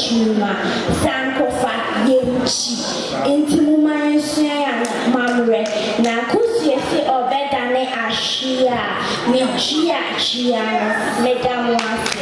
chuma sankofa yemchi intimuma yensua mamre na kusiesi obedane ashia ni chia chia medamwase